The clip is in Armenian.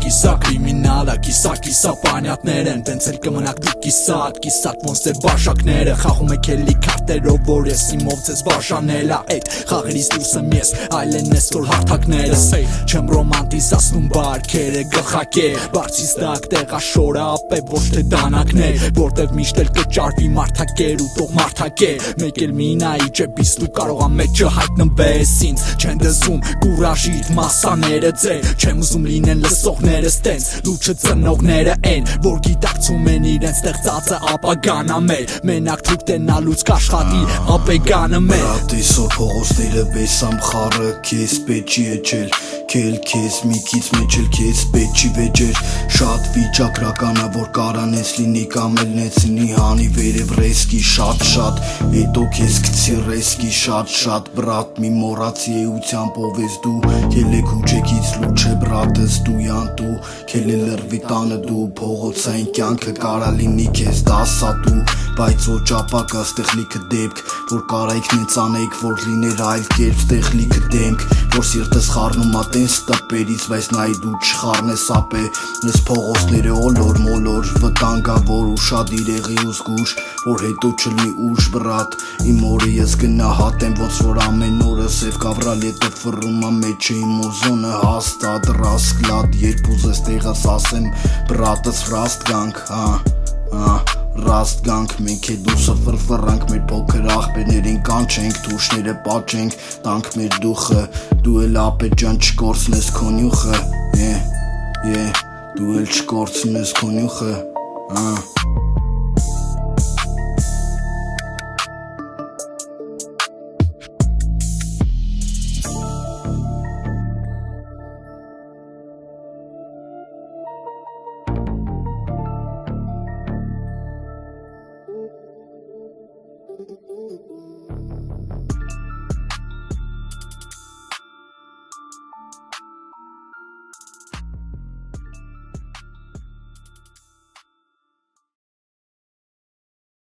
կիսա կրիմինալը, կիսա պանյատներ են, տենց էլ կմնաք դուք կիսատ ոնց ձեր բաշակները, խաղում եք էլի քարտերով, որ ես իմով ձեզ բաժանելա, այդ խաղերից դուրս եմ ես, այլ են նեստոր հարթակներս, չեմ ռոմանտիզացնում բարքերը գլխակե, բարձից դակ տեղաշորը ապե ոչ թե դանակներ, որտև միշտ էլ կճարվի մարդակեր ու տող մարդակեր, մեկ էլ մինայի ջեպից դու կարող ա մեջը հայտնվես ինձ, չեն դզում կուրաժիտ մասաները ձեր, չեմ ուզում լինեն լսողներս տենց, լուչը ծնողները են, որ գիտակցում են իրենց ստեղծածը ապագան ամեր, մենակ թուք տենալուց կաշխատի ապեգանը մեր Ատիսոր փողոցները բեսամ խարը քեզ պեչի էջել Քել քեզ միքից մեջ էլ քեզ պեչի վեջեր Շատ վիճակրականա որ կարանես լինի կամ էլ նեցնի հանի վերև ռեսկի շատ Հետո քեզ գցի ռեսկի շատ բրատ մի մորացի էությամբ ով ես դու Քելեք ուջեկից լուչ է բրատս դու յանտու Քել է լրվի տանը դու փողոցային կյանքը կարա լինի քեզ դասատու Բայց օջապակը ստեղ լիքը դեպք որ կարայքն են ծանեիք որ լիներ այլ կերպ ստեղ լիքը դեմք որ սիրտս խառնում ա տենց տպերից բայց նայի դու չխառնես ապե ես փողոցները օլոր մոլոր վտանգավոր ու շատ իրեղի ու զգուշ որ հետո չլինի ուշ բրատ իմ օրը ես գնահատեմ ոնց որ ամեն օրը սև կավրալ ետը ֆռում ա մեջը իմ ուզոնը հաստատ ռասկլատ երբ ուզես տեղս ասեմ բրատս ռաստ գանք Ռաստ գանք մենք է դուսը ֆրֆրանք մեր փոքր աղբերներին կանչենք թուշները պատճենք տանք մեր դուխը դու էլ ապե ջան չկորցնես քո նյուխը դու էլ չկորցնես քո նյուխը